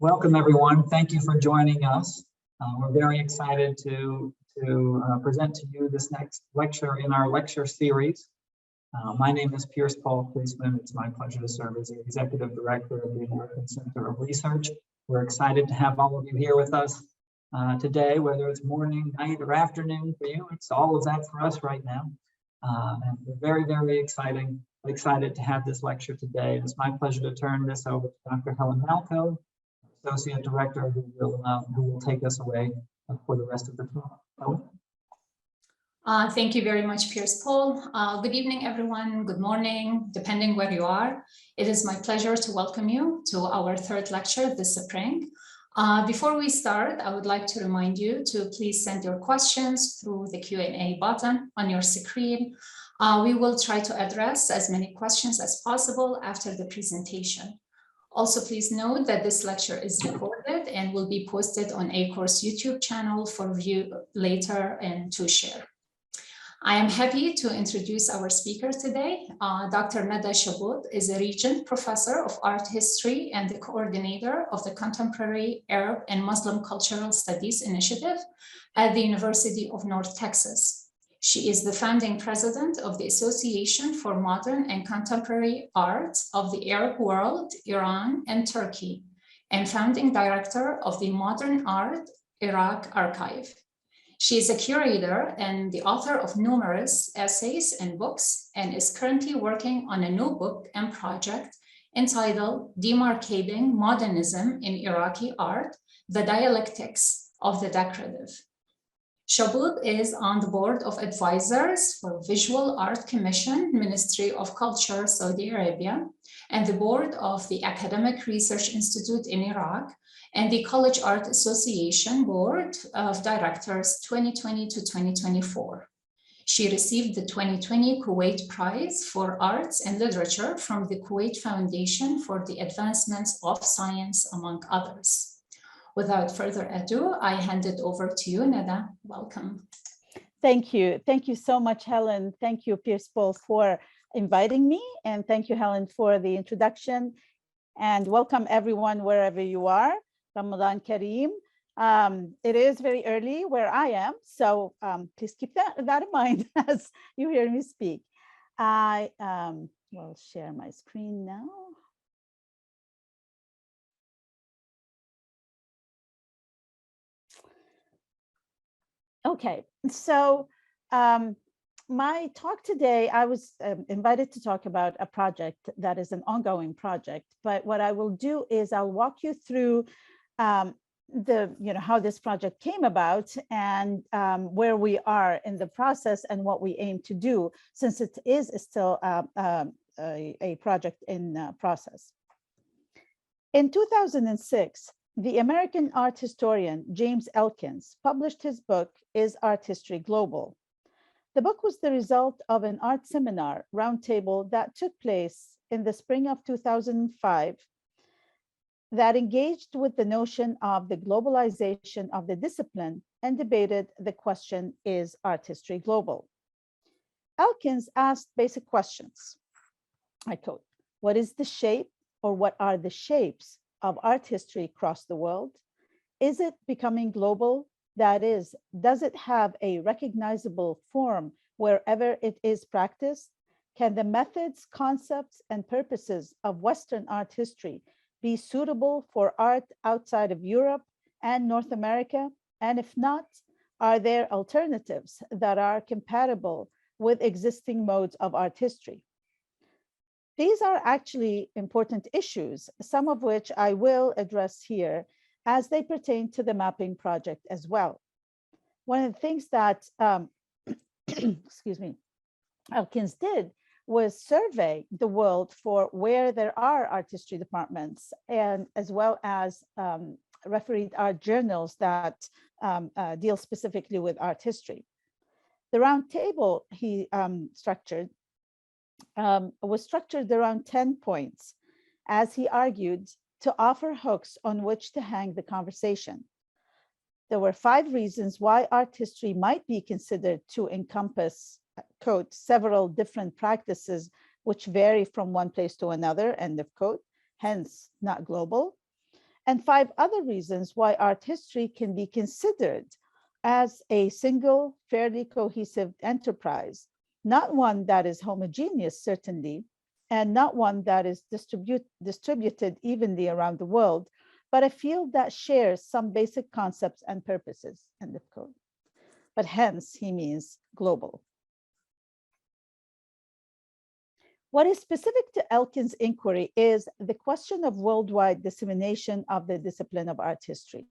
Welcome, everyone. Thank you for joining us. We're very excited to present to you this next lecture in our lecture series. My name is Pierce Paul Policeman. It's my pleasure to serve as the Executive Director of the American Center of Research. We're excited to have all of you here with us today, whether it's morning, night, or afternoon for you. It's all of that for us right now. And we're very, very excited to have this lecture today. It's my pleasure to turn this over to Dr. Helen Malco, Associate Director, who will take us away for the rest of the talk. Thank you very much, Pierce Paul. Good evening, everyone. Good morning, depending where you are. It is my pleasure to welcome you to our third lecture this spring. Before we start, I would like to remind you to please send your questions through the Q&A button on your screen. We will try to address as many questions as possible after the presentation. Also, please note that this lecture is recorded and will be posted on ACOR's YouTube channel for view later and to share. I am happy to introduce our speaker today. Dr. Nada Shabood is a Regent Professor of Art History and the coordinator of the Contemporary Arab and Muslim Cultural Studies Initiative at the University of North Texas. She is the founding president of the Association for Modern and Contemporary Art of the Arab World, Iran, and Turkey, and founding director of the Modern Art Iraq Archive. She is a curator and the author of numerous essays and books, and is currently working on a new book and project entitled Demarcating Modernism in Iraqi Art, The Dialectics of the Decorative. Shabood is on the board of advisors for Visual Art Commission, Ministry of Culture, Saudi Arabia, and the board of the Academic Research Institute in Iraq, and the College Art Association Board of Directors 2020 to 2024. She received the 2020 Kuwait Prize for Arts and Literature from the Kuwait Foundation for the Advancements of Science, among others. Without further ado, I hand it over to you, Nada. Welcome. Thank you. Thank you so much, Helen. Thank you, Pierce Paul, for inviting me. And thank you, Helen, for the introduction. And welcome everyone, wherever you are. Ramadan Kareem. It is very early where I am, so please keep that in mind as you hear me speak. I will share my screen now. Okay, so my talk today, I was invited to talk about a project that is an ongoing project, but what I will do is I'll walk you through how this project came about and where we are in the process and what we aim to do, since it is still a project in process. In 2006, the American art historian James Elkins published his book, Is Art History Global? The book was the result of an art seminar roundtable that took place in the spring of 2005 that engaged with the notion of the globalization of the discipline and debated the question, is art history global? Elkins asked basic questions. I quote, what is the shape, or what are the shapes of art history across the world? Is it becoming global? That is, does it have a recognizable form wherever it is practiced? Can the methods, concepts, and purposes of Western art history be suitable for art outside of Europe and North America? And if not, are there alternatives that are compatible with existing modes of art history? These are actually important issues, some of which I will address here as they pertain to the mapping project as well. One of the things that, excuse me, Elkins did was survey the world for where there are art history departments, and as well as refereed art journals that deal specifically with art history. The round table he structured was structured around 10 points, as he argued, to offer hooks on which to hang the conversation. There were 5 reasons why art history might be considered to encompass, quote, several different practices which vary from one place to another, end of quote, hence not global. and 5 other reasons why art history can be considered as a single, fairly cohesive enterprise, not one that is homogeneous, certainly, and not one that is distributed evenly around the world, but a field that shares some basic concepts and purposes, end of quote. But hence, he means global. What is specific to Elkin's inquiry is the question of worldwide dissemination of the discipline of art history.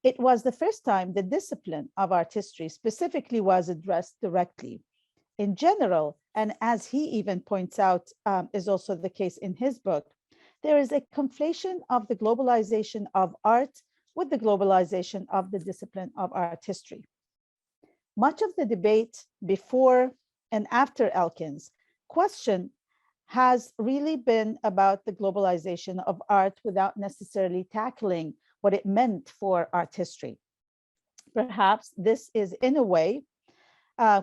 It was the first time the discipline of art history specifically was addressed directly. In general, and as he even points out, is also the case in his book, there is a conflation of the globalization of art with the globalization of the discipline of art history. Much of the debate before and after Elkin's question has really been about the globalization of art without necessarily tackling what it meant for art history. Perhaps this is, in a way,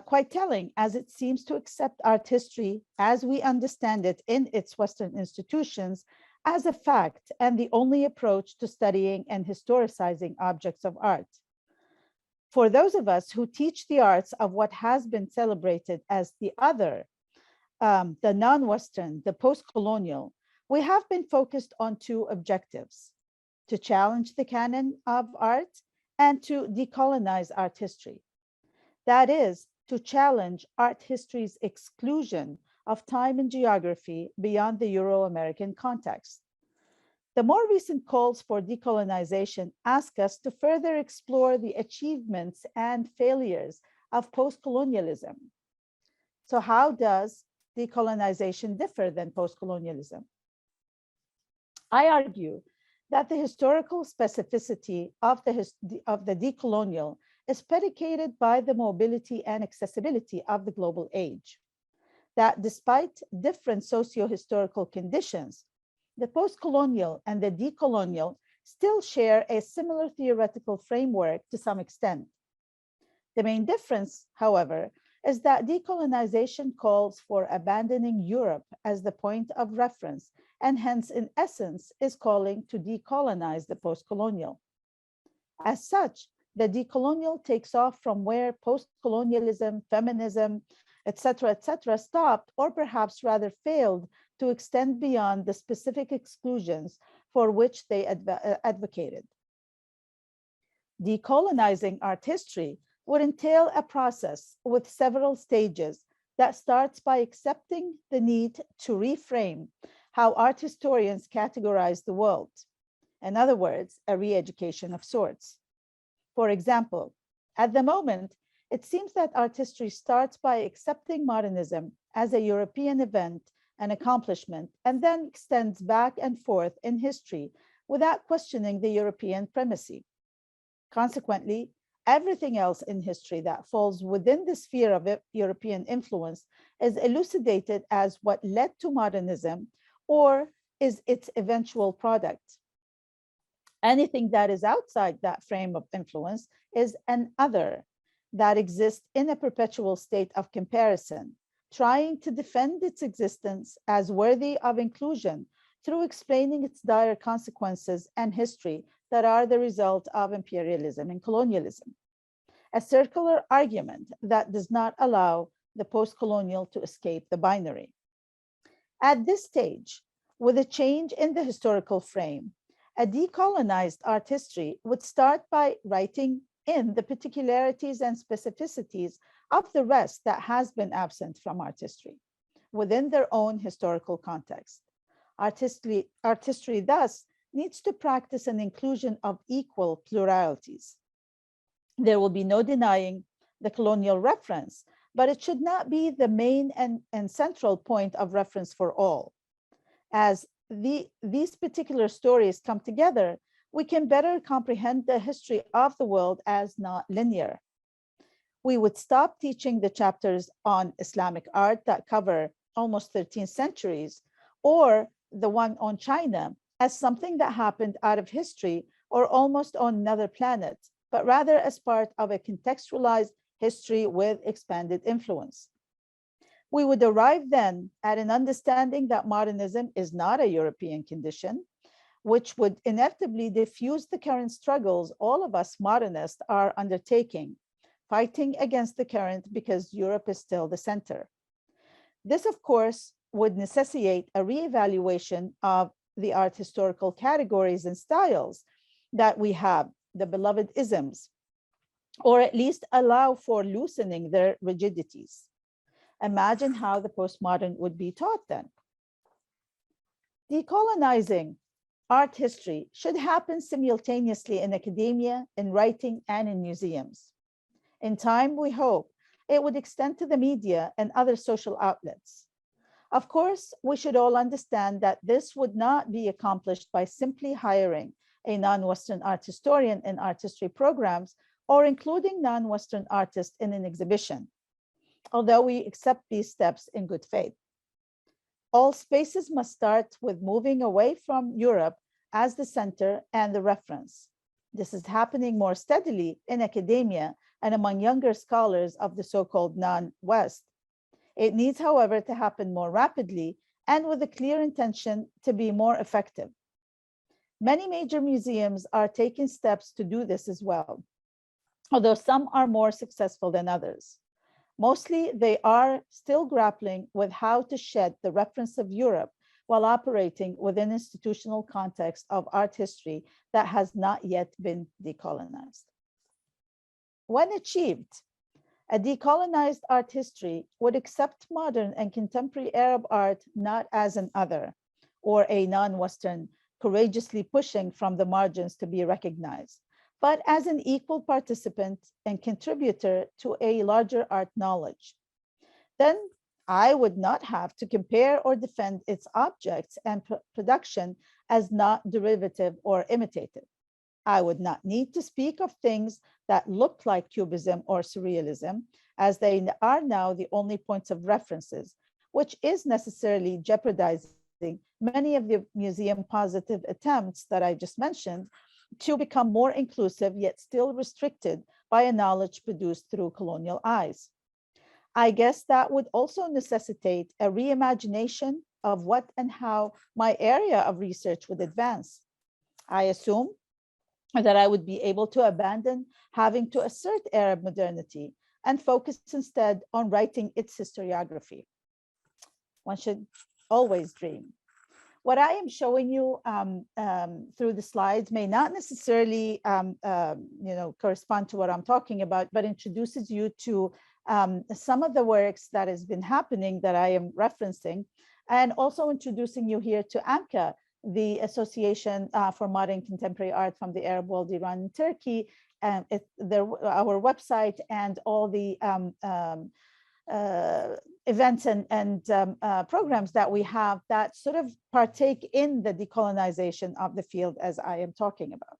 quite telling, as it seems to accept art history as we understand it in its Western institutions as a fact and the only approach to studying and historicizing objects of art. For those of us who teach the arts of what has been celebrated as the other, the non-Western, the post-colonial, we have been focused on 2 objectives: to challenge the canon of art and to decolonize art history. That is, to challenge art history's exclusion of time and geography beyond the Euro-American context. The more recent calls for decolonization ask us to further explore the achievements and failures of post-colonialism. So how does decolonization differ than post-colonialism? I argue that the historical specificity of the decolonial is predicated by the mobility and accessibility of the global age. That despite different socio-historical conditions, the post-colonial and the decolonial still share a similar theoretical framework to some extent. The main difference, however, is that decolonization calls for abandoning Europe as the point of reference, and hence, in essence, is calling to decolonize the post-colonial. As such, the decolonial takes off from where post-colonialism, feminism, etc., stopped, or perhaps rather failed to extend beyond the specific exclusions for which they advocated. Decolonizing art history would entail a process with several stages that starts by accepting the need to reframe how art historians categorize the world. In other words, a re-education of sorts. For example, at the moment, it seems that art history starts by accepting modernism as a European event and accomplishment, and then extends back and forth in history without questioning the European primacy. Consequently, everything else in history that falls within the sphere of European influence is elucidated as what led to modernism or is its eventual product. Anything that is outside that frame of influence is an other that exists in a perpetual state of comparison, trying to defend its existence as worthy of inclusion through explaining its dire consequences and history that are the result of imperialism and colonialism. A circular argument that does not allow the post-colonial to escape the binary. At this stage, with a change in the historical frame, a decolonized art history would start by writing in the particularities and specificities of the rest that has been absent from art history within their own historical context. Art history thus needs to practice an inclusion of equal pluralities. There will be no denying the colonial reference, but it should not be the main and central point of reference for all. As these particular stories come together, we can better comprehend the history of the world as not linear. We would stop teaching the chapters on Islamic art that cover almost 13 centuries, or the one on China as something that happened out of history or almost on another planet, but rather as part of a contextualized history with expanded influence. We would arrive then at an understanding that modernism is not a European condition, which would inevitably diffuse the current struggles all of us modernists are undertaking, fighting against the current because Europe is still the center. This, of course, would necessitate a reevaluation of the art historical categories and styles that we have, the beloved isms, or at least allow for loosening their rigidities. Imagine how the postmodern would be taught then. Decolonizing art history should happen simultaneously in academia, in writing, and in museums. In time, we hope it would extend to the media and other social outlets. Of course, we should all understand that this would not be accomplished by simply hiring a non-Western art historian in art history programs or including non-Western artists in an exhibition, although we accept these steps in good faith. All spaces must start with moving away from Europe as the center and the reference. This is happening more steadily in academia and among younger scholars of the so-called non-West. It needs, however, to happen more rapidly and with a clear intention to be more effective. Many major museums are taking steps to do this as well, although some are more successful than others. Mostly, they are still grappling with how to shed the reference of Europe while operating within institutional context of art history that has not yet been decolonized. When achieved, a decolonized art history would accept modern and contemporary Arab art not as an other or a non-Western courageously pushing from the margins to be recognized, but as an equal participant and contributor to a larger art knowledge. Then I would not have to compare or defend its objects and production as not derivative or imitative. I would not need to speak of things that look like Cubism or Surrealism, as they are now the only points of references, which is necessarily jeopardizing many of the museum positive attempts that I just mentioned to become more inclusive, yet still restricted by a knowledge produced through colonial eyes. I guess that would also necessitate a reimagination of what and how my area of research would advance. I assume that I would be able to abandon having to assert Arab modernity and focus instead on writing its historiography. One should always dream. What I am showing you through the slides may not necessarily correspond to what I'm talking about, but introduces you to some of the works that has been happening that I am referencing, and also introducing you here to AMCA, the Association for Modern Contemporary Art from the Arab World, Iran, and Turkey, and our website and all the events and programs that we have that sort of partake in the decolonization of the field as I am talking about.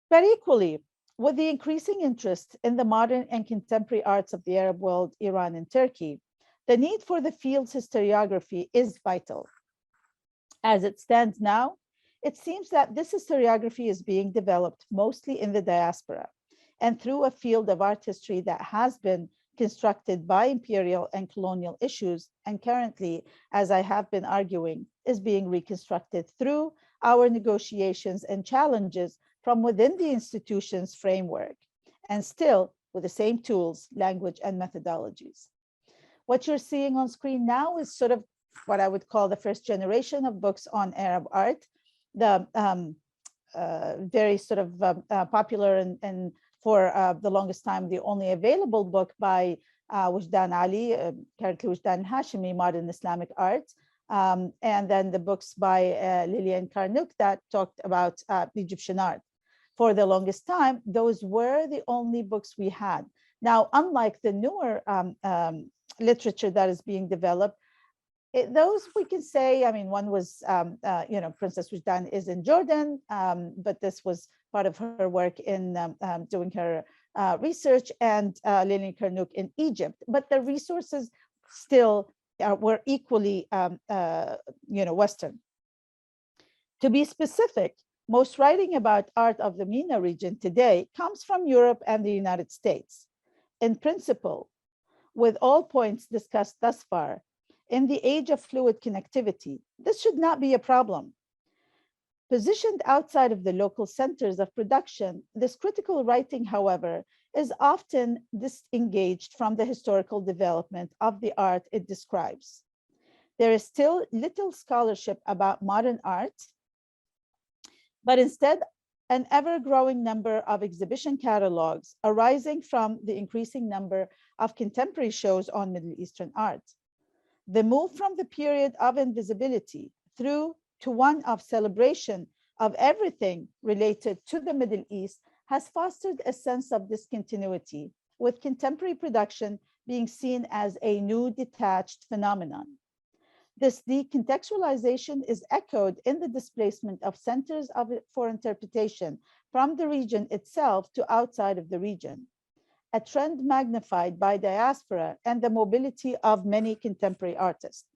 But equally, with the increasing interest in the modern and contemporary arts of the Arab world, Iran, and Turkey, the need for the field's historiography is vital. As it stands now, it seems that this historiography is being developed mostly in the diaspora and through a field of art history that has been constructed by imperial and colonial issues, and currently, as I have been arguing, is being reconstructed through our negotiations and challenges from within the institution's framework, and still with the same tools, language, and methodologies. What you're seeing on screen now is sort of what I would call the first generation of books on Arab art, the very sort of popular and for the longest time, the only available book by Wajdan Ali, currently Wajdan Hashimi, Modern Islamic Art, and then the books by Lilian Karnouk that talked about Egyptian art. For the longest time, those were the only books we had. Now, unlike the newer literature that is being developed, those we can say, I mean, one was, Princess Wajdan is in Jordan, but this was part of her work in doing her research, and Lilian Karnouk in Egypt. But the resources still were equally, Western. To be specific, most writing about art of the MENA region today comes from Europe and the United States. In principle, with all points discussed thus far, in the age of fluid connectivity, this should not be a problem. Positioned outside of the local centers of production, this critical writing, however, is often disengaged from the historical development of the art it describes. There is still little scholarship about modern art, but instead, an ever-growing number of exhibition catalogs arising from the increasing number of contemporary shows on Middle Eastern art. The move from the period of invisibility through to one of celebration of everything related to the Middle East has fostered a sense of discontinuity, with contemporary production being seen as a new detached phenomenon. This decontextualization is echoed in the displacement of centers for interpretation from the region itself to outside of the region, a trend magnified by diaspora and the mobility of many contemporary artists.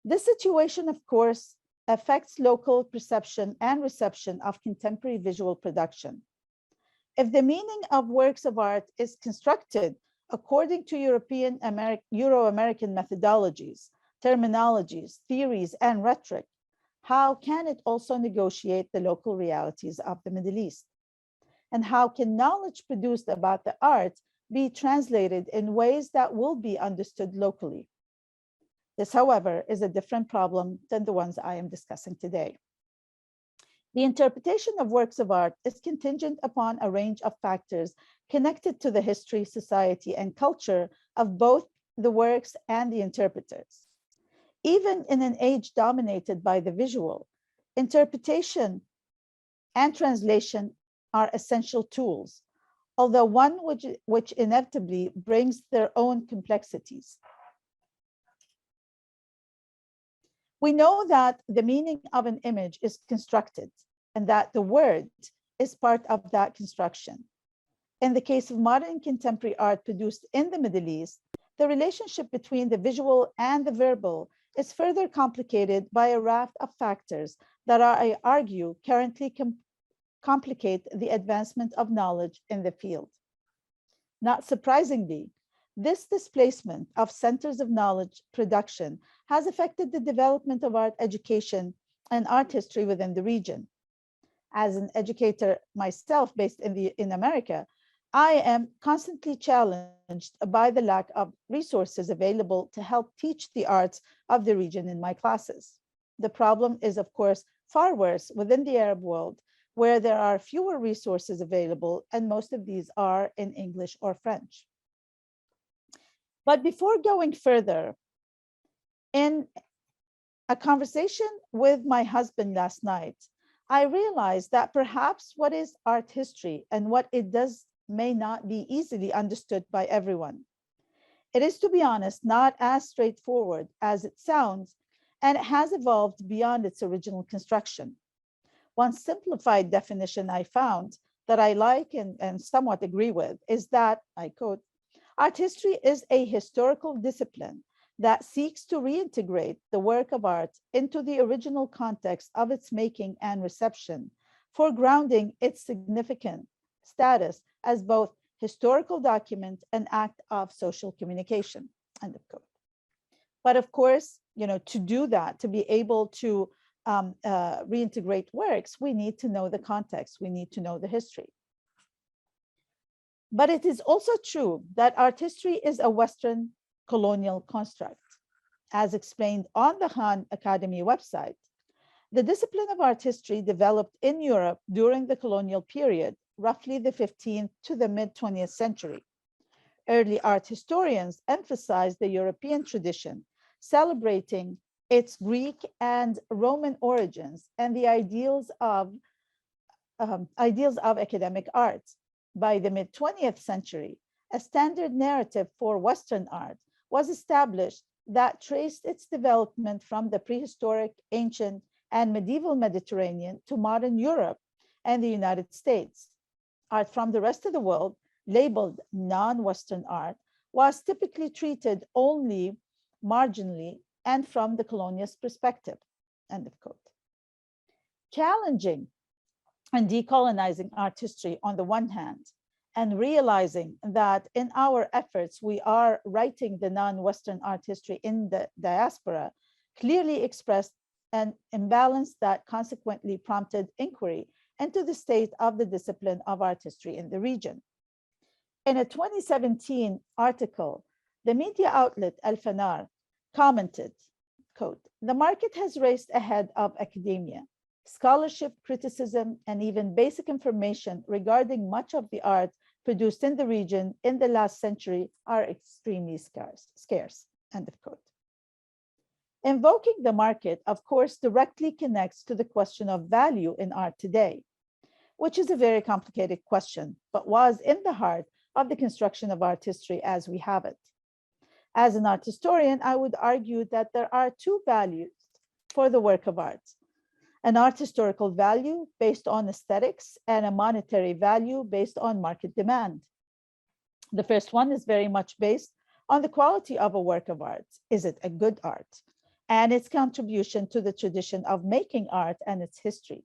This situation, of course, affects local perception and reception of contemporary visual production. If the meaning of works of art is constructed according to Euro-American methodologies, terminologies, theories, and rhetoric, how can it also negotiate the local realities of the Middle East? And how can knowledge produced about the art be translated in ways that will be understood locally? This, however, is a different problem than the ones I am discussing today. The interpretation of works of art is contingent upon a range of factors connected to the history, society, and culture of both the works and the interpreters. Even in an age dominated by the visual, interpretation and translation are essential tools, although one which inevitably brings their own complexities. We know that the meaning of an image is constructed and that the word is part of that construction. In the case of modern contemporary art produced in the Middle East, the relationship between the visual and the verbal is further complicated by a raft of factors that I argue currently complicate the advancement of knowledge in the field. Not surprisingly, this displacement of centers of knowledge production has affected the development of art education and art history within the region. As an educator myself based in America, I am constantly challenged by the lack of resources available to help teach the arts of the region in my classes. The problem is, of course, far worse within the Arab world, where there are fewer resources available, and most of these are in English or French. But before going further, in a conversation with my husband last night, I realized that perhaps what is art history and what it does may not be easily understood by everyone. It is, to be honest, not as straightforward as it sounds, and it has evolved beyond its original construction. One simplified definition I found that I like and somewhat agree with is that, I quote, art history is a historical discipline that seeks to reintegrate the work of art into the original context of its making and reception, foregrounding its significant status as both historical document and act of social communication, end of quote. But of course, to do that, to be able to reintegrate works, we need to know the context, we need to know the history. But it is also true that art history is a Western colonial construct. As explained on the Han Academy website, the discipline of art history developed in Europe during the colonial period, roughly the 15th to the mid-20th century. Early art historians emphasized the European tradition, celebrating its Greek and Roman origins and the ideals of academic art. By the mid-20th century, a standard narrative for Western art was established that traced its development from the prehistoric, ancient, and medieval Mediterranean to modern Europe and the United States. Art from the rest of the world, labeled non-Western art, was typically treated only marginally and from the colonialist perspective, end of quote. Challenging and decolonizing art history on the one hand, and realizing that in our efforts, we are writing the non-Western art history in the diaspora, clearly expressed an imbalance that consequently prompted inquiry into the state of the discipline of art history in the region. In a 2017 article, the media outlet Al-Fanar commented, quote, "The market has raced ahead of academia. Scholarship, criticism, and even basic information regarding much of the art produced in the region in the last century are extremely scarce," end of quote. Invoking the market, of course, directly connects to the question of value in art today, which is a very complicated question, but was in the heart of the construction of art history as we have it. As an art historian, I would argue that there are two values for the work of art: an art historical value based on aesthetics and a monetary value based on market demand. The first one is very much based on the quality of a work of art. Is it a good art? And its contribution to the tradition of making art and its history.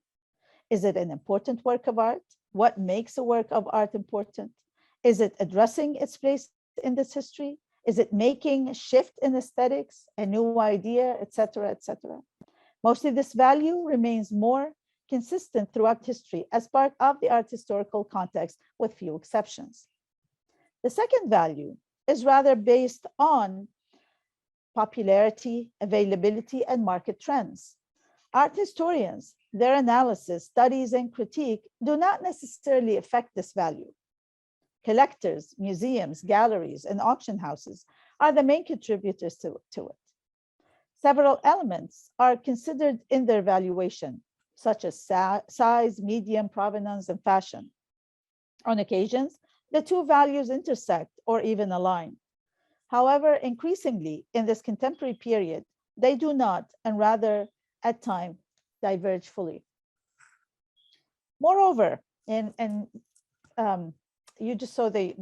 Is it an important work of art? What makes a work of art important? Is it addressing its place in this history? Is it making a shift in aesthetics, a new idea, etc., etc.? Mostly this value remains more consistent throughout history as part of the art historical context, with few exceptions. The second value is rather based on popularity, availability, and market trends. Art historians, their analysis, studies, and critique do not necessarily affect this value. Collectors, museums, galleries, and auction houses are the main contributors to it. Several elements are considered in their valuation, such as size, medium, provenance, and fashion. On occasions, the two values intersect or even align. However, increasingly in this contemporary period, they do not, and rather at times diverge fully. Moreover, you just saw the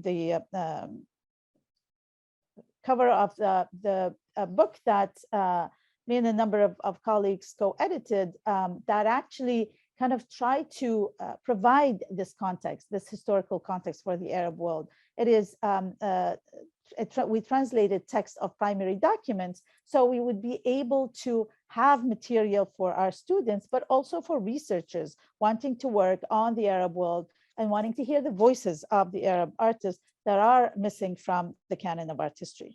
cover of the book that me and a number of colleagues co-edited that actually kind of try to provide this context, this historical context for the Arab world. It is, we translated text of primary documents, so we would be able to have material for our students, but also for researchers wanting to work on the Arab world and wanting to hear the voices of the Arab artists that are missing from the canon of art history.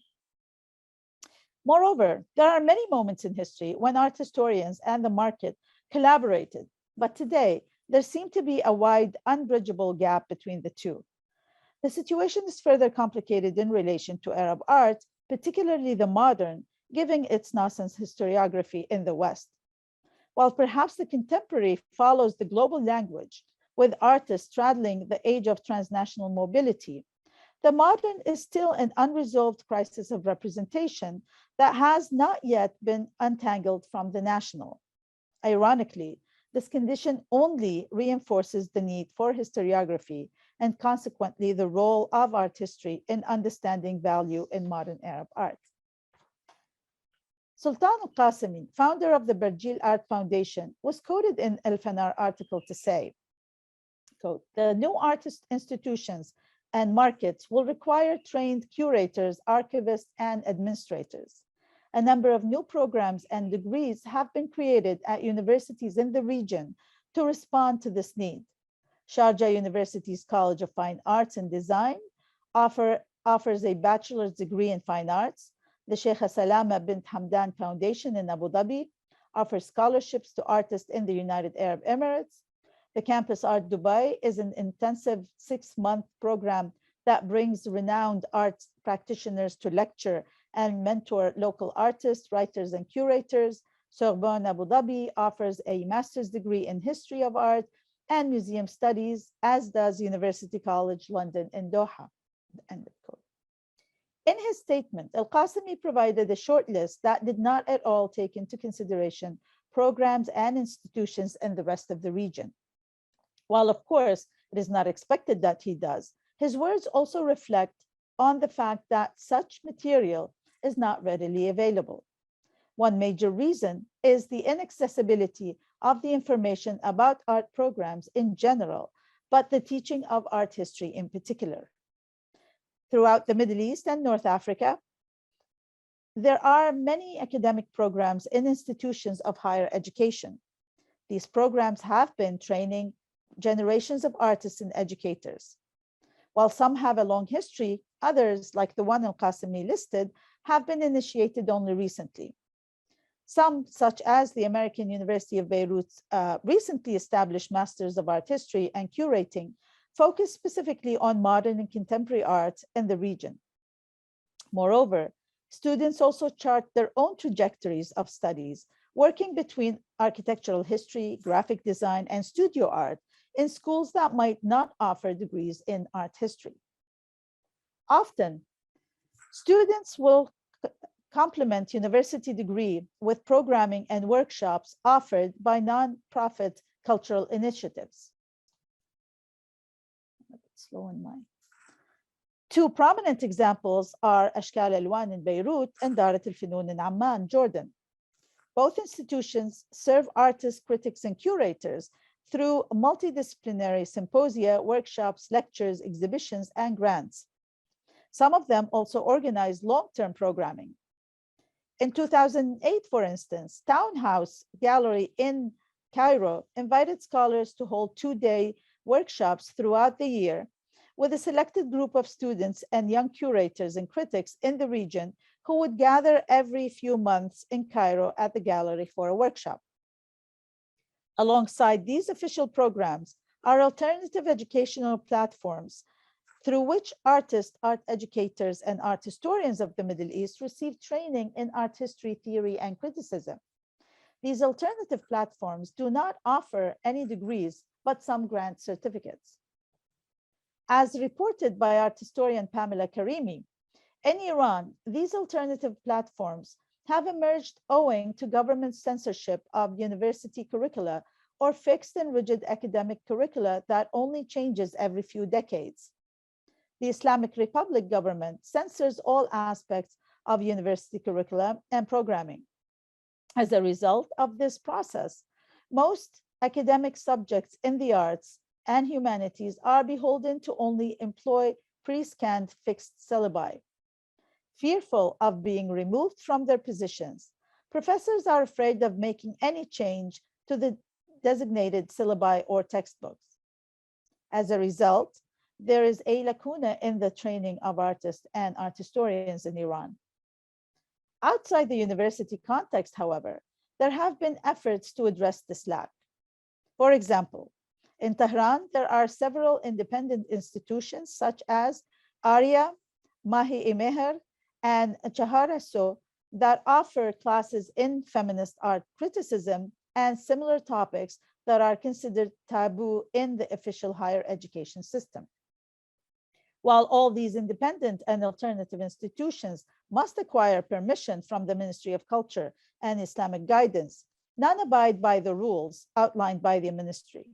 Moreover, there are many moments in history when art historians and the market collaborated, but today there seems to be a wide, unbridgeable gap between the two. The situation is further complicated in relation to Arab art, particularly the modern, given its nascent historiography in the West. While perhaps the contemporary follows the global language, with artists straddling the age of transnational mobility, the modern is still an unresolved crisis of representation that has not yet been untangled from the national. Ironically, this condition only reinforces the need for historiography and consequently the role of art history in understanding value in modern Arab art. Sultan al-Qasimi, founder of the Barjeel Art Foundation, was quoted in Al-Fanar article to say, quote, "The new artist institutions and markets will require trained curators, archivists, and administrators. A number of new programs and degrees have been created at universities in the region to respond to this need. Sharjah University's College of Fine Arts and Design offers a bachelor's degree in fine arts. The Sheikh Salama bint Hamdan Foundation in Abu Dhabi offers scholarships to artists in the United Arab Emirates. The Campus Art Dubai is an intensive 6-month program that brings renowned art practitioners to lecture and mentor local artists, writers, and curators. Sorbonne Abu Dhabi offers a master's degree in history of art and museum studies, as does University College London in Doha." End of quote. In his statement, Al-Qasimi provided a short list that did not at all take into consideration programs and institutions in the rest of the region. While, of course, it is not expected that he does, his words also reflect on the fact that such material is not readily available. One major reason is the inaccessibility of the information about art programs in general, but the teaching of art history in particular. Throughout the Middle East and North Africa, there are many academic programs in institutions of higher education. These programs have been training generations of artists and educators. While some have a long history, others, like the one Al-Qasimi listed, have been initiated only recently. Some, such as the American University of Beirut's recently established Masters of Art History and Curating, focus specifically on modern and contemporary art in the region. Moreover, students also chart their own trajectories of studies, working between architectural history, graphic design, and studio art in schools that might not offer degrees in art history. Often, students will complement university degree with programming and workshops offered by non-profit cultural initiatives. A bit slow in my. Two prominent examples are Ashkal Alwan in Beirut and Darat al-Funun in Amman, Jordan. Both institutions serve artists, critics, and curators through multidisciplinary symposia, workshops, lectures, exhibitions, and grants. Some of them also organize long-term programming. In 2008, for instance, Townhouse Gallery in Cairo invited scholars to hold two-day workshops throughout the year with a selected group of students and young curators and critics in the region who would gather every few months in Cairo at the gallery for a workshop. Alongside these official programs are alternative educational platforms through which artists, art educators, and art historians of the Middle East receive training in art history, theory, and criticism. These alternative platforms do not offer any degrees, but some grant certificates. As reported by art historian Pamela Karimi, in Iran, these alternative platforms have emerged owing to government censorship of university curricula or fixed and rigid academic curricula that only changes every few decades. The Islamic Republic government censors all aspects of university curricula and programming. As a result of this process, most academic subjects in the arts and humanities are beholden to only employ pre-scanned fixed syllabi. Fearful of being removed from their positions, professors are afraid of making any change to the designated syllabi or textbooks. As a result, there is a lacuna in the training of artists and art historians in Iran. Outside the university context, however, there have been efforts to address this lack. For example, in Tehran, there are several independent institutions such as Arya, Mahi-e-Meher, and Chaharaso that offer classes in feminist art criticism and similar topics that are considered taboo in the official higher education system. While all these independent and alternative institutions must acquire permission from the Ministry of Culture and Islamic guidance, none abide by the rules outlined by the ministry.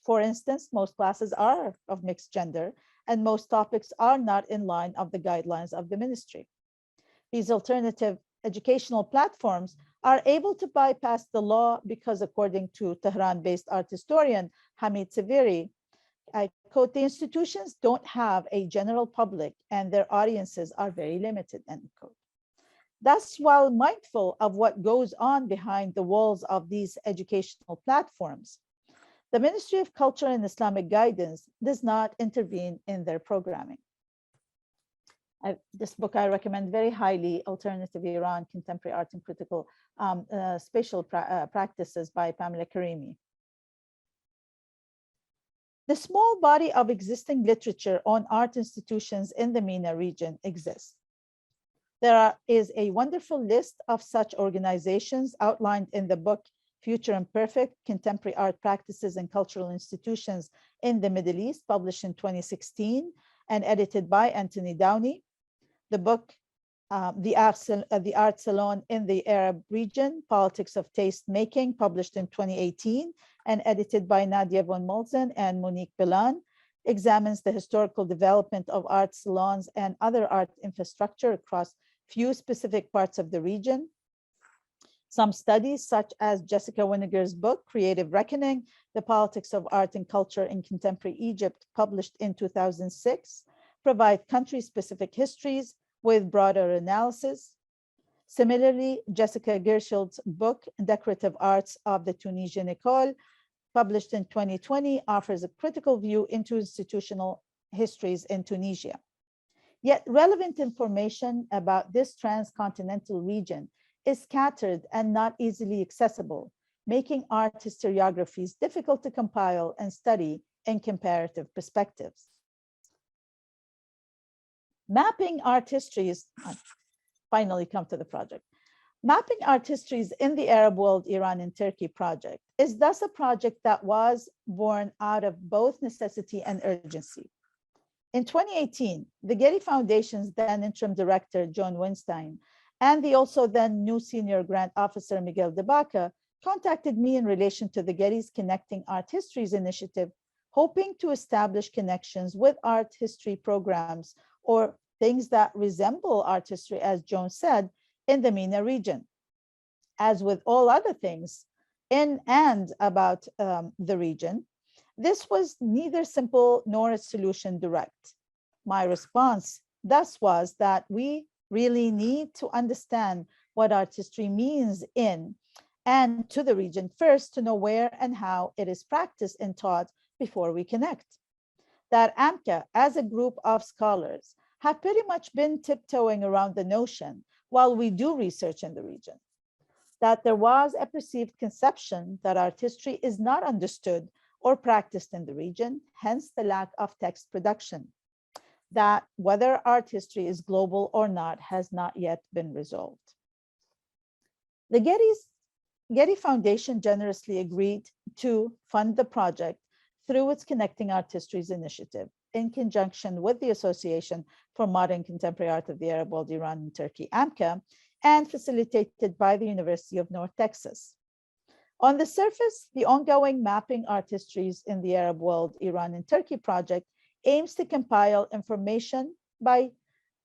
For instance, most classes are of mixed gender, and most topics are not in line of the guidelines of the ministry. These alternative educational platforms are able to bypass the law because, according to Tehran-based art historian Hamid Severi, I quote, "The institutions don't have a general public and their audiences are very limited," end quote. Thus, while mindful of what goes on behind the walls of these educational platforms, the Ministry of Culture and Islamic Guidance does not intervene in their programming. This book I recommend very highly, Alternative Iran, Contemporary Art and Critical Spatial Practices by Pamela Karimi. The small body of existing literature on art institutions in the MENA region exists. There is a wonderful list of such organizations outlined in the book Future Imperfect, Contemporary Art Practices and Cultural Institutions in the Middle East, published in 2016 and edited by Anthony Downey. The book, the Art Salon in the Arab Region, Politics of Taste Making, published in 2018 and edited by Nadia von Molzen and Monique Bilan, examines the historical development of art salons and other art infrastructure across few specific parts of the region. Some studies, such as Jessica Winnegar's book, Creative Reckoning, The Politics of Art and Culture in Contemporary Egypt, published in 2006, provide country-specific histories with broader analysis. Similarly, Jessica Gerschild's book, Decorative Arts of the Tunisian École, published in 2020, offers a critical view into institutional histories in Tunisia. Yet relevant information about this transcontinental region is scattered and not easily accessible, making art historiographies difficult to compile and study in comparative perspectives. Mapping art histories, finally come to the project. Mapping art histories in the Arab world, Iran and Turkey project is thus a project that was born out of both necessity and urgency. In 2018, the Getty Foundation's then interim director, John Winstein, and the also then new senior grant officer, Miguel de Baca, contacted me in relation to the Getty's Connecting Art Histories initiative, hoping to establish connections with art history programs or things that resemble art history, as Joan said, in the MENA region. As with all other things in and about the region, this was neither simple nor a solution direct. My response thus was that we really need to understand what art history means in and to the region first to know where and how it is practiced and taught before we connect. That AMCA, as a group of scholars, have pretty much been tiptoeing around the notion while we do research in the region. That there was a perceived conception that art history is not understood or practiced in the region, hence the lack of text production. That whether art history is global or not has not yet been resolved. The Getty Foundation generously agreed to fund the project through its Connecting Art Histories initiative in conjunction with the Association for Modern Contemporary Art of the Arab World, Iran and Turkey, AMCA, and facilitated by the University of North Texas. On the surface, the ongoing Mapping Art Histories in the Arab World, Iran and Turkey project aims to compile information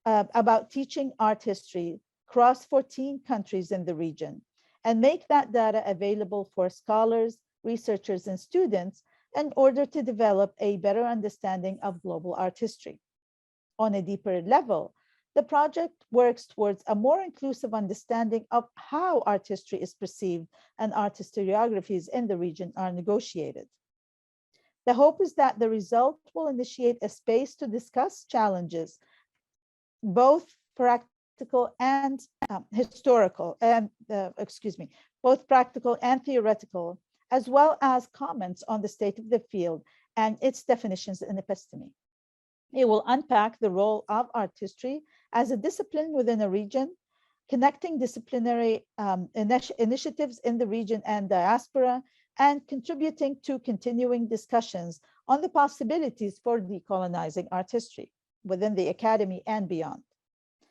about teaching art history across 14 countries in the region and make that data available for scholars, researchers, and students in order to develop a better understanding of global art history. On a deeper level, the project works towards a more inclusive understanding of how art history is perceived and art historiographies in the region are negotiated. The hope is that the result will initiate a space to discuss challenges, both practical and historical, and both practical and theoretical, as well as comments on the state of the field and its definitions in episteme. It will unpack the role of art history as a discipline within a region, connecting disciplinary initiatives in the region and diaspora, and contributing to continuing discussions on the possibilities for decolonizing art history within the academy and beyond.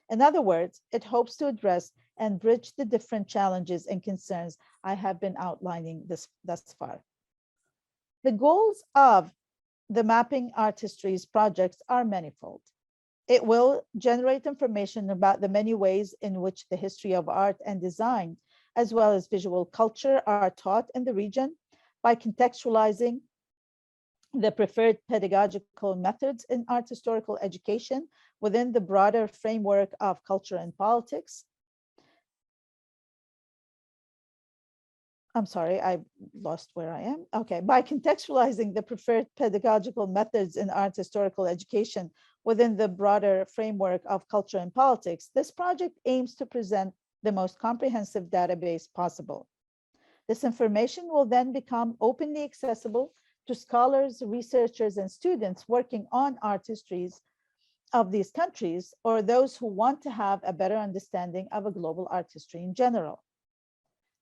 In other words, it hopes to address and bridge the different challenges and concerns I have been outlining thus far. The goals of the Mapping Art Histories projects are manifold. It will generate information about the many ways in which the history of art and design, as well as visual culture, are taught in the region by contextualizing the preferred pedagogical methods in art historical education within the broader framework of culture and politics. I'm sorry, I lost where I am. Okay, by contextualizing the preferred pedagogical methods in art historical education within the broader framework of culture and politics, this project aims to present the most comprehensive database possible. This information will then become openly accessible to scholars, researchers, and students working on art histories of these countries, or those who want to have a better understanding of a global art history in general.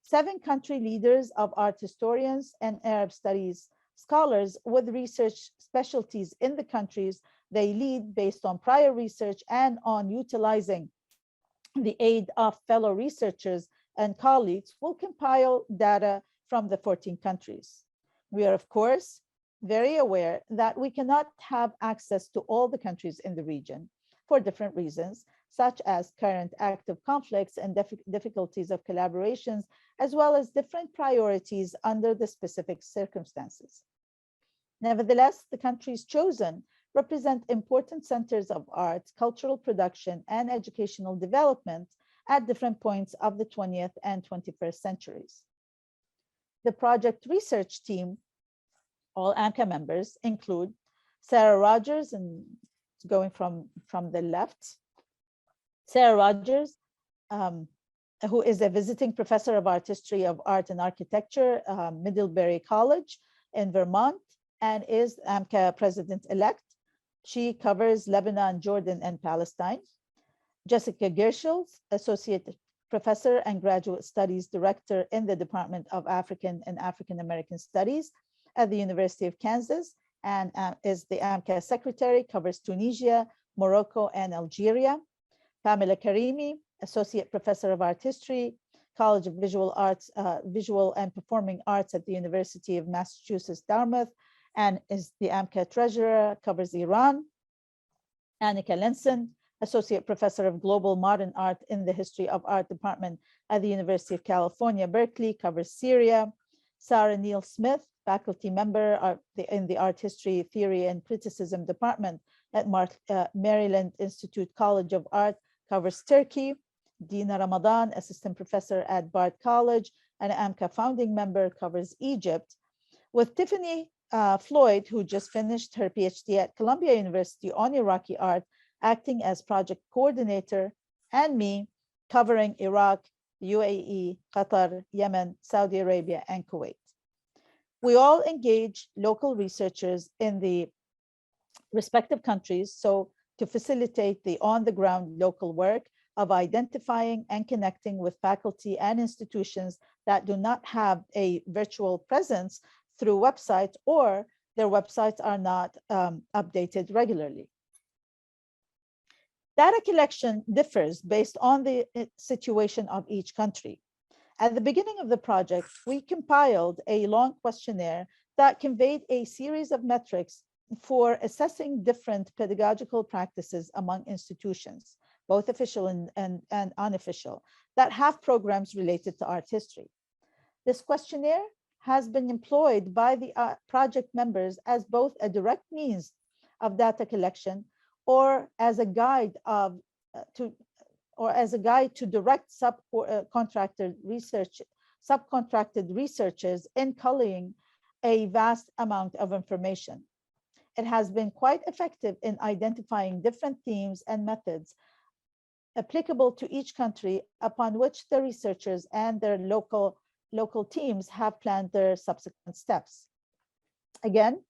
7 country leaders of art historians and Arab studies scholars with research specialties in the countries they lead based on prior research and on utilizing the aid of fellow researchers and colleagues will compile data from the 14 countries. We are, of course, very aware that we cannot have access to all the countries in the region for different reasons, such as current active conflicts and difficulties of collaborations, as well as different priorities under the specific circumstances. Nevertheless, the countries chosen represent important centers of art, cultural production, and educational development, at different points of the 20th and 21st centuries. The project research team, all AMCA members, include Sarah Rogers, and going from the left, Sarah Rogers, who is a visiting professor of art history of art and architecture, Middlebury College in Vermont, and is AMCA president-elect. She covers Lebanon, Jordan, and Palestine. Jessica Gershels, associate professor and graduate studies director in the Department of African and African American Studies at the University of Kansas, and is the AMCA secretary, covers Tunisia, Morocco, and Algeria. Pamela Karimi, associate professor of art history, College of Visual Arts, Visual and Performing Arts at the University of Massachusetts, Dartmouth, and is the AMCA treasurer, covers Iran. Annika Lenson, associate professor of global modern art in the history of art department at the University of California, Berkeley, covers Syria. Sarah Neal Smith, faculty member in the art history, theory, and criticism department at Maryland Institute College of Art, covers Turkey. Dina Ramadan, assistant professor at Bard College and AMCA founding member, covers Egypt. With Tiffany Floyd, who just finished her PhD at Columbia University on Iraqi art, acting as project coordinator, and me covering Iraq, UAE, Qatar, Yemen, Saudi Arabia, and Kuwait. We all engage local researchers in the respective countries so to facilitate the on-the-ground local work of identifying and connecting with faculty and institutions that do not have a virtual presence through websites, or their websites are not updated regularly. Data collection differs based on the situation of each country. At the beginning of the project, we compiled a long questionnaire that conveyed a series of metrics for assessing different pedagogical practices among institutions, both official and unofficial, that have programs related to art history. This questionnaire has been employed by the project members as both a direct means of data collection or as a guide to direct subcontracted researchers in culling a vast amount of information. It has been quite effective in identifying different themes and methods applicable to each country upon which the researchers and their local teams have planned their subsequent steps. Again,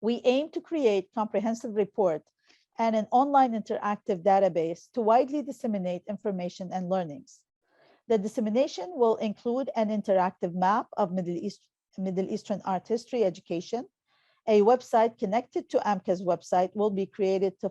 we aim to create comprehensive report and an online interactive database to widely disseminate information and learnings. The dissemination will include an interactive map of Middle Eastern art history education. A website connected to AMCA's website will be created to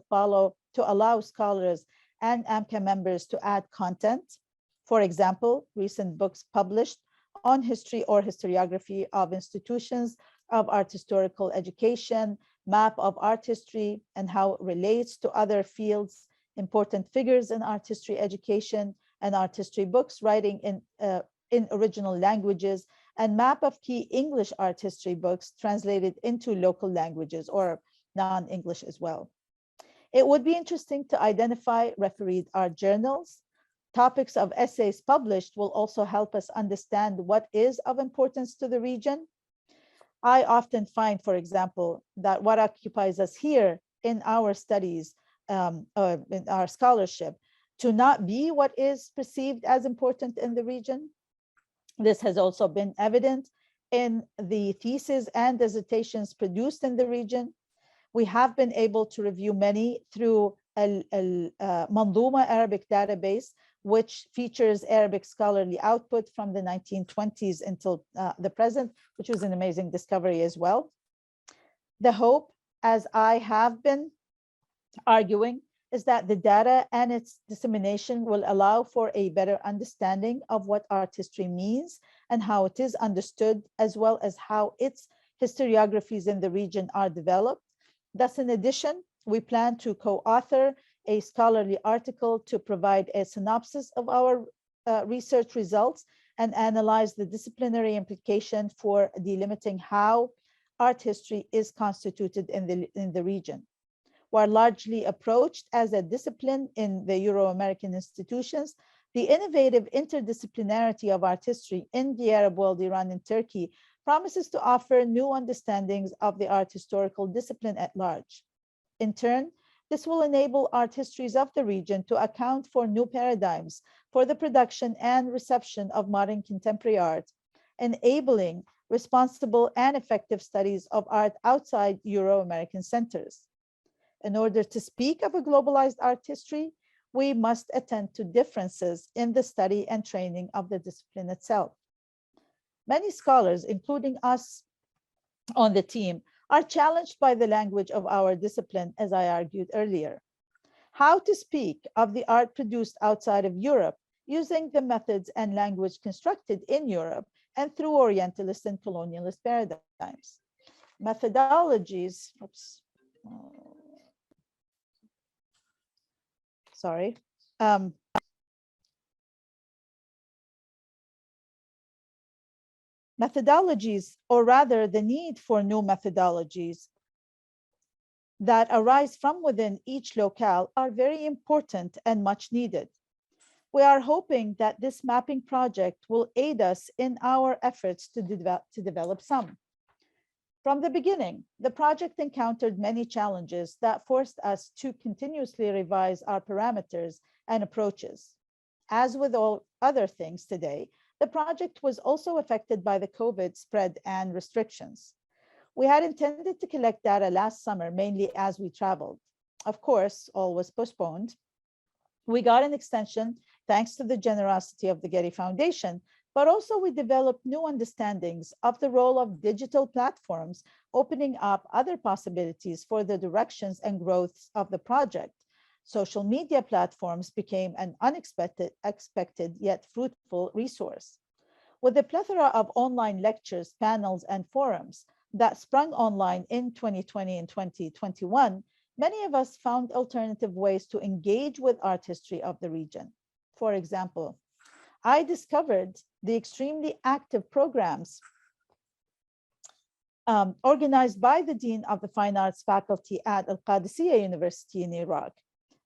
allow scholars and AMCA members to add content. For example, recent books published on history or historiography of institutions of art historical education, map of art history and how it relates to other fields, important figures in art history education, and art history books writing in original languages, and map of key English art history books translated into local languages or non-English as well. It would be interesting to identify refereed art journals. Topics of essays published will also help us understand what is of importance to the region. I often find, for example, that what occupies us here in our studies, in our scholarship, to not be what is perceived as important in the region. This has also been evident in the theses and dissertations produced in the region. We have been able to review many through Manduma Arabic database, which features Arabic scholarly output from the 1920s until the present, which was an amazing discovery as well. The hope, as I have been arguing, is that the data and its dissemination will allow for a better understanding of what art history means and how it is understood, as well as how its historiographies in the region are developed. Thus, in addition, we plan to co-author a scholarly article to provide a synopsis of our research results and analyze the disciplinary implication for delimiting how art history is constituted in the region. were largely approached as a discipline in the Euro-American institutions, the innovative interdisciplinarity of art history in the Arab world, Iran, and Turkey promises to offer new understandings of the art historical discipline at large. In turn, this will enable art histories of the region to account for new paradigms for the production and reception of modern contemporary art, enabling responsible and effective studies of art outside Euro-American centers. In order to speak of a globalized art history, we must attend to differences in the study and training of the discipline itself. Many scholars, including us on the team, are challenged by the language of our discipline, as I argued earlier. How to speak of the art produced outside of Europe using the methods and language constructed in Europe and through Orientalist and colonialist paradigms. Methodologies, methodologies, or rather the need for new methodologies that arise from within each locale, are very important and much needed. We are hoping that this mapping project will aid us in our efforts to develop some. From the beginning, the project encountered many challenges that forced us to continuously revise our parameters and approaches. As with all other things today, the project was also affected by the COVID spread and restrictions. We had intended to collect data last summer, mainly as we traveled. Of course, all was postponed. We got an extension thanks to the generosity of the Getty Foundation, but also we developed new understandings of the role of digital platforms, opening up other possibilities for the directions and growths of the project. Social media platforms became an unexpected yet fruitful resource. With the plethora of online lectures, panels, and forums that sprung online in 2020 and 2021, many of us found alternative ways to engage with art history of the region. For example, I discovered the extremely active programs organized by the Dean of the Fine Arts faculty at Al-Qadisiyah University in Iraq.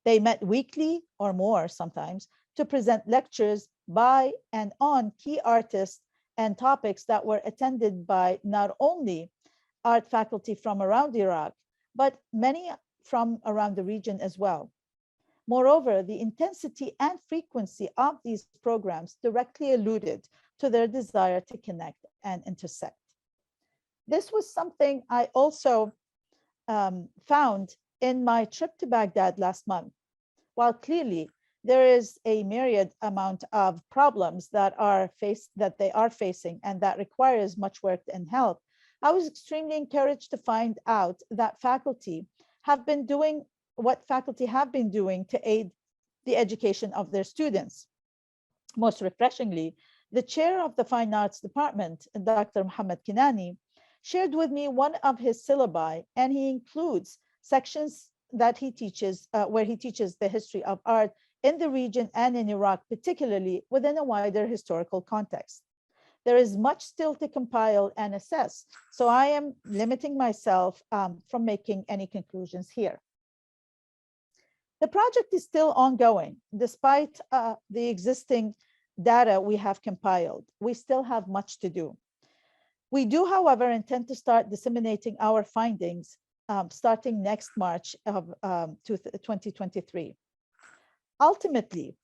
They met weekly or more sometimes to present lectures by and on key artists and topics that were attended by not only art faculty from around Iraq, but many from around the region as well. Moreover, the intensity and frequency of these programs directly alluded to their desire to connect and intersect. This was something I also found in my trip to Baghdad last month. While clearly there is a myriad amount of problems that they are facing and that requires much work and help, I was extremely encouraged to find out that faculty have been doing what faculty have been doing to aid the education of their students. Most refreshingly, the chair of the Fine Arts Department, Dr. Muhammad Kinani, shared with me one of his syllabi, and he includes sections that he teaches, where he teaches the history of art in the region and in Iraq, particularly within a wider historical context. There is much still to compile and assess, so I am limiting myself from making any conclusions here. The project is still ongoing. Despite the existing data we have compiled, we still have much to do. We do, however, intend to start disseminating our findings starting next March of 2023. Ultimately,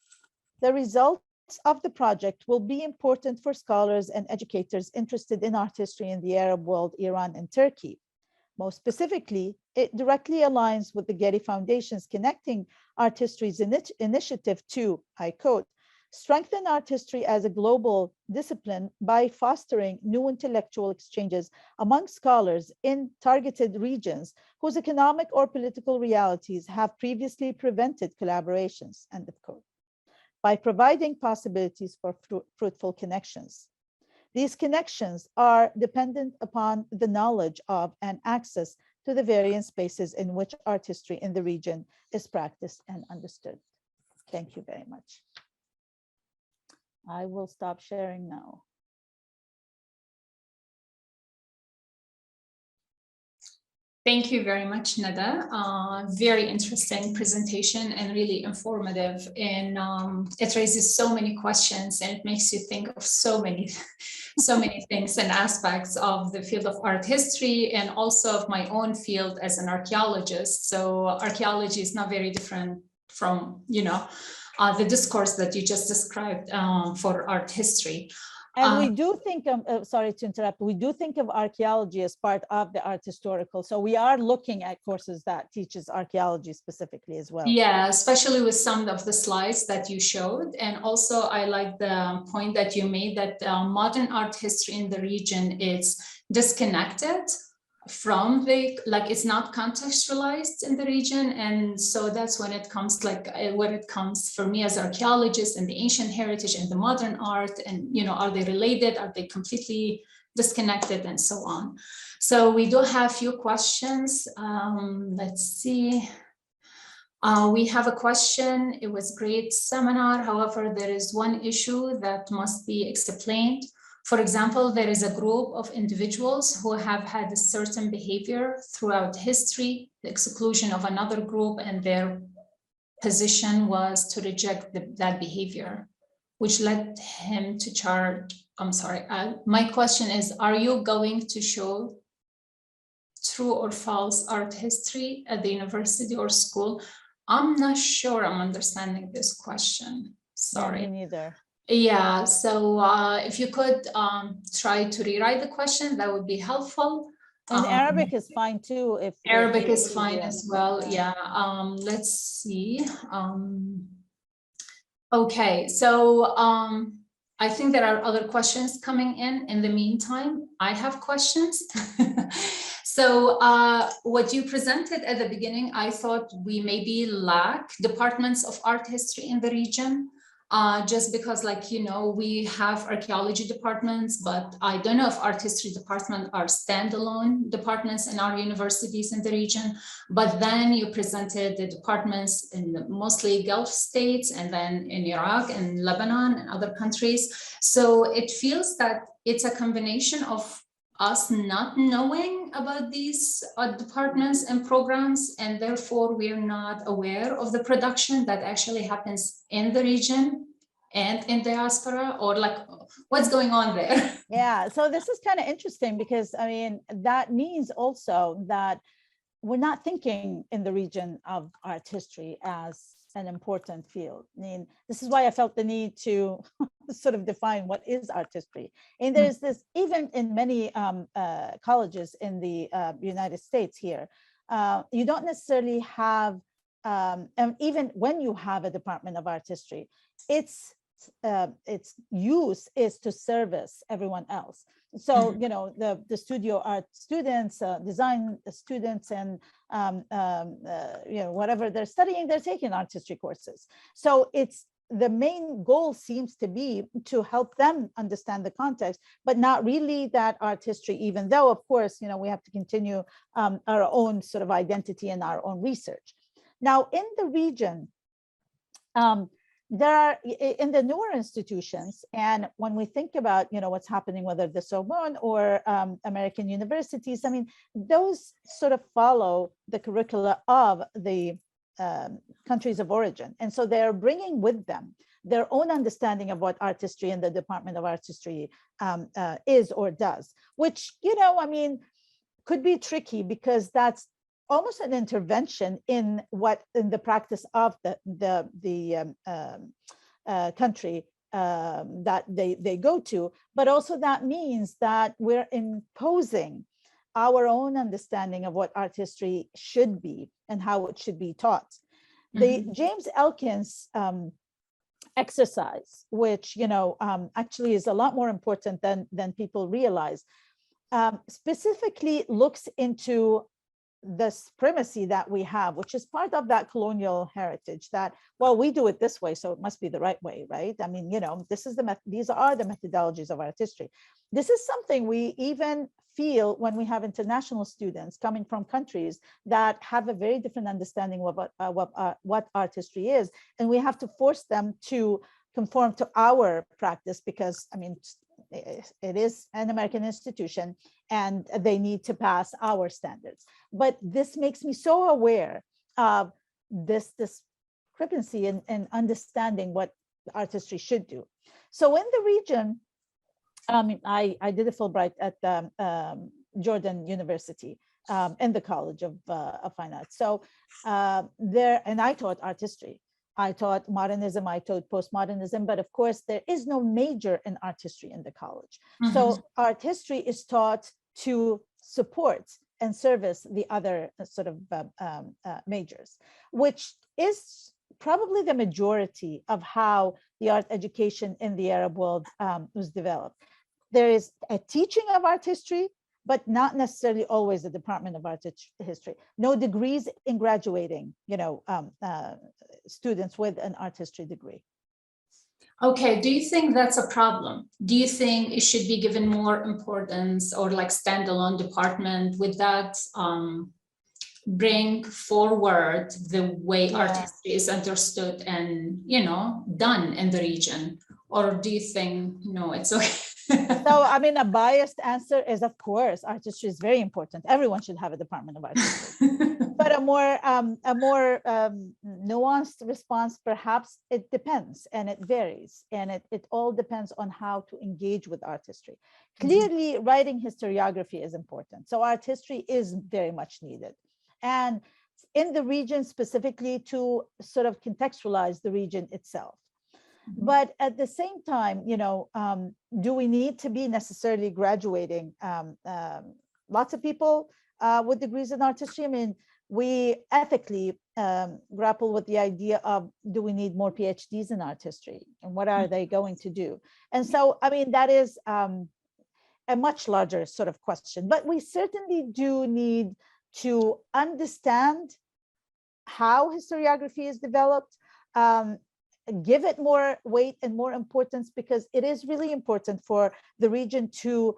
the results of the project will be important for scholars and educators interested in art history in the Arab world, Iran, and Turkey. Most specifically, it directly aligns with the Getty Foundation's Connecting Art Histories initiative to, I quote, strengthen art history as a global discipline by fostering new intellectual exchanges among scholars in targeted regions whose economic or political realities have previously prevented collaborations, end of quote, by providing possibilities for fruitful connections. These connections are dependent upon the knowledge of and access to the various spaces in which art history in the region is practiced and understood. Thank you very much. I will stop sharing now. Thank you very much, Nada. Very interesting presentation and really informative. And it raises so many questions and it makes you think of so many things and aspects of the field of art history and also of my own field as an archaeologist. So archaeology is not very different from, the discourse that you just described for art history. And we do think of, sorry to interrupt, we do think of archaeology as part of the art historical. So we are looking at courses that teaches archaeology specifically as well. Yeah, especially with some of the slides that you showed. And also I like the point that you made that modern art history in the region is disconnected from it's not contextualized in the region. And so that's when it comes for me as archaeologist and the ancient heritage and the modern art, and are they related, are they completely disconnected, and so on. So we do have a few questions. Let's see. We have a question. It was great seminar. However, there is one issue that must be explained. For example, there is a group of individuals who have had a certain behavior throughout history, the exclusion of another group, and their position was to reject that behavior, which led him to charge. I'm sorry, my question is, are you going to show true or false art history at the university or school? I'm not sure I'm understanding this question. Sorry. Me neither. Yeah, so if you could try to rewrite the question, that would be helpful. And Arabic is fine too. If Arabic if is fine as well. Yeah. Let's see. Okay, so I think there are other questions coming in. In the meantime, I have questions. So what you presented at the beginning, I thought we maybe lack departments of art history in the region. Just because we have archaeology departments, but I don't know if art history department are standalone departments in our universities in the region. But then you presented the departments in mostly Gulf states, and then in Iraq and Lebanon and other countries. So it feels that it's a combination of us not knowing about these departments and programs, and therefore we are not aware of the production that actually happens in the region and in diaspora, or what's going on there? Yeah, so this is kind of interesting because that means also that we're not thinking in the region of art history as an important field. This is why I felt the need to sort of define what is art history. And there's this, even in many colleges in the United States here, you don't necessarily have, and even when you have a department of art history, its use is to service everyone else. So, the studio art students, design students, and, whatever they're studying, they're taking art history courses. So the main goal seems to be to help them understand the context, but not really that art history, even though, of course, we have to continue our own sort of identity and our own research. Now, in the region, there are, in the newer institutions, and when we think about what's happening, whether the Sorbonne or American universities, those sort of follow the curricula of the countries of origin, and so they're bringing with them their own understanding of what art history and the Department of Art History is or does, which could be tricky because that's almost an intervention in the practice of the country that they go to, but also that means that we're imposing our own understanding of what art history should be and how it should be taught. The James Elkins exercise, which actually is a lot more important than people realize, specifically looks into the supremacy that we have, which is part of that colonial heritage that, well, we do it this way, so it must be the right way, right? These are the methodologies of art history. This is something we even feel when we have international students coming from countries that have a very different understanding of what art history is, and we have to force them to conform to our practice because it is an American institution, and they need to pass our standards. But this makes me so aware of this discrepancy in understanding what art history should do. So in the region, I did a Fulbright at Jordan University in the College of Fine Arts. So and I taught art history. I taught modernism, I taught postmodernism, but of course there is no major in art history in the college. Mm-hmm. So art history is taught to support and service the other sort of majors, which is probably the majority of how the art education in the Arab world was developed. There is a teaching of art history, but not necessarily always the Department of Art History. No degrees in graduating, students with an art history degree. Okay, do you think that's a problem? Do you think it should be given more importance, or like standalone department with that bring forward the way art history is understood and, done in the region? Or do you think, no, it's okay? So, I mean, a biased answer is, of course, art history is very important. Everyone should have a Department of Art History. But a more nuanced response, perhaps, it depends and it varies. And it all depends on how to engage with art history. Clearly, writing historiography is important. So art history is very much needed. And in the region specifically, to sort of contextualize the region itself. But at the same time, do we need to be necessarily graduating lots of people with degrees in art history? I mean, we ethically grapple with the idea of, do we need more PhDs in art history? And what are they going to do? And so, I mean, that is a much larger sort of question. But we certainly do need to understand how historiography is developed, give it more weight and more importance, because it is really important for the region to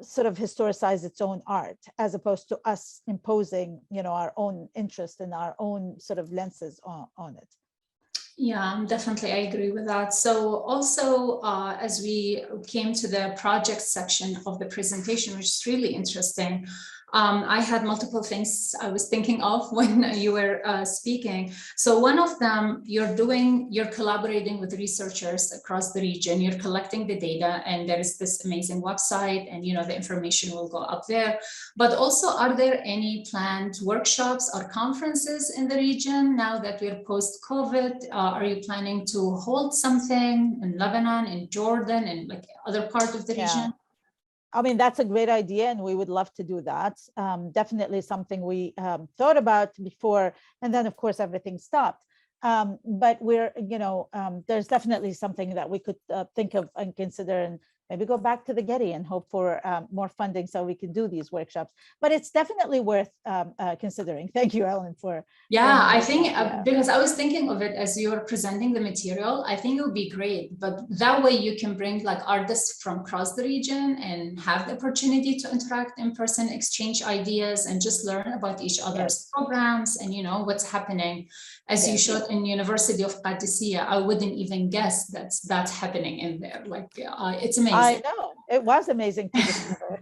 sort of historicize its own art, as opposed to us imposing, our own interest and our own sort of lenses on it. Yeah, definitely, I agree with that. So also, as we came to the project section of the presentation, which is really interesting, I had multiple things I was thinking of when you were speaking. So one of them, you're collaborating with researchers across the region, you're collecting the data, and there is this amazing website, and the information will go up there. But also, are there any planned workshops or conferences in the region now that we're post-COVID? Are you planning to hold something in Lebanon, in Jordan, and like other part of the region? I mean, that's a great idea, and we would love to do that. Definitely something we thought about before, and then of course everything stopped. But we're, there's definitely something that we could think of and consider, and maybe go back to the Getty and hope for more funding so we can do these workshops. But it's definitely worth considering. Thank you, Ellen, for. Yeah, I think because I was thinking of it as you were presenting the material, I think it would be great. But that way you can bring like artists from across the region and have the opportunity to interact in person, exchange ideas, and just learn about each other's programs and what's happening. As you showed in University of Qadisiyah, I wouldn't even guess that's happening in there. Like it's amazing. I know, it was amazing to discover.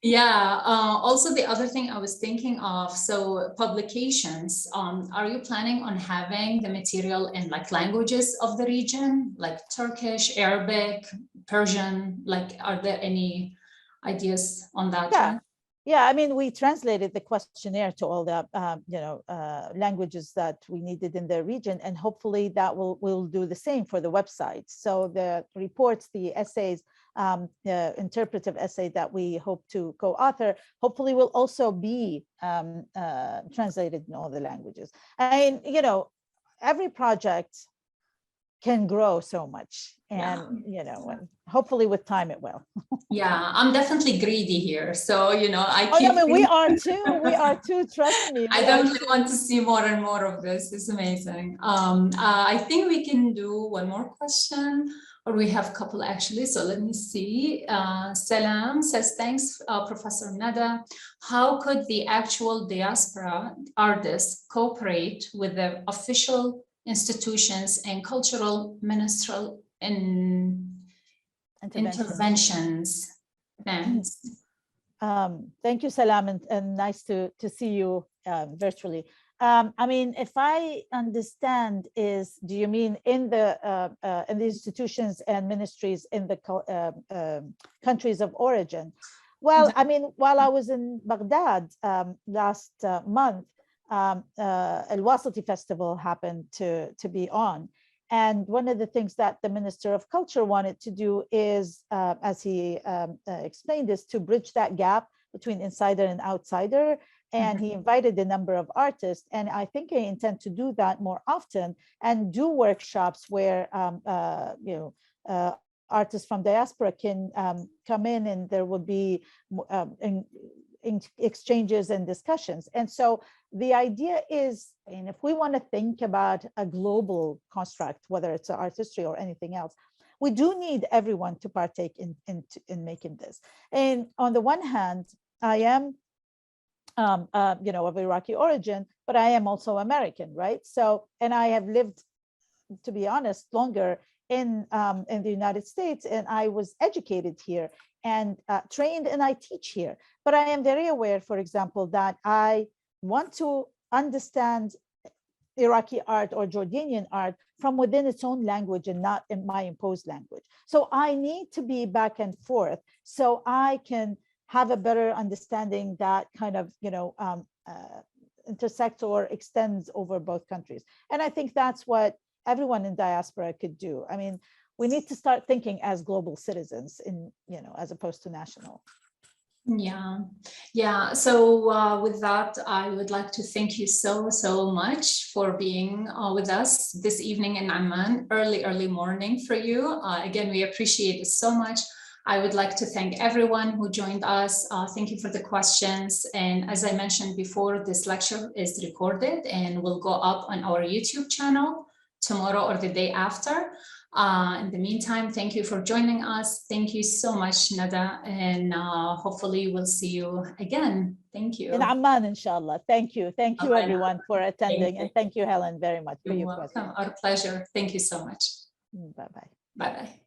Yeah. Also, the other thing I was thinking of, so publications, are you planning on having the material in like languages of the region, like Turkish, Arabic, Persian? Like, are there any ideas on that? Yeah. Yeah, I mean, we translated the questionnaire to all the languages that we needed in the region, and hopefully that will do the same for the website. So the reports, the essays, the interpretive essay that we hope to co-author, hopefully will also be translated in all the languages. And every project can grow so much, and hopefully with time it will. Yeah, I'm definitely greedy here, so we are too, trust me. I definitely want to see more and more of this. It's amazing. I think we can do one more question, or we have a couple actually, so let me see. Salam says, thanks, Professor Nada. How could the actual diaspora artists cooperate with the official institutions and cultural ministerial interventions. Thanks. Thank you, Salam, and nice to see you virtually. I mean, if I understand, do you mean in the institutions and ministries in the countries of origin? Well, I mean, while I was in Baghdad last month, Al-Wasati Festival happened to be on. And one of the things that the Minister of Culture wanted to do is, as he explained, is to bridge that gap between insider and outsider. And he invited a number of artists. And I think I intend to do that more often and do workshops where, artists from diaspora can come in, and there will be exchanges and discussions. And so the idea is, and if we want to think about a global construct, whether it's art history or anything else, we do need everyone to partake in making this. And on the one hand, I am of Iraqi origin, but I am also American, right? So, and I have lived, to be honest, longer in the United States, and I was educated here and trained, and I teach here. But I am very aware, for example, that I want to understand Iraqi art or Jordanian art from within its own language and not in my imposed language. So I need to be back and forth so I can have a better understanding that kind of, intersects or extends over both countries. And I think that's what everyone in diaspora could do. I mean, we need to start thinking as global citizens as opposed to national. Yeah. So with that, I would like to thank you so much for being with us this evening in Amman, early morning for you. Again, we appreciate it so much. I would like to thank everyone who joined us. Thank you for the questions. And as I mentioned before, this lecture is recorded and will go up on our YouTube channel tomorrow or the day after. In the meantime, thank you for joining us. Thank you so much, Nada, and hopefully we'll see you again. Thank you. In Amman, inshallah. Thank you everyone for attending, and thank you, Helen, very much for your welcome. Our pleasure. Thank you so much. Bye-bye. Bye-bye.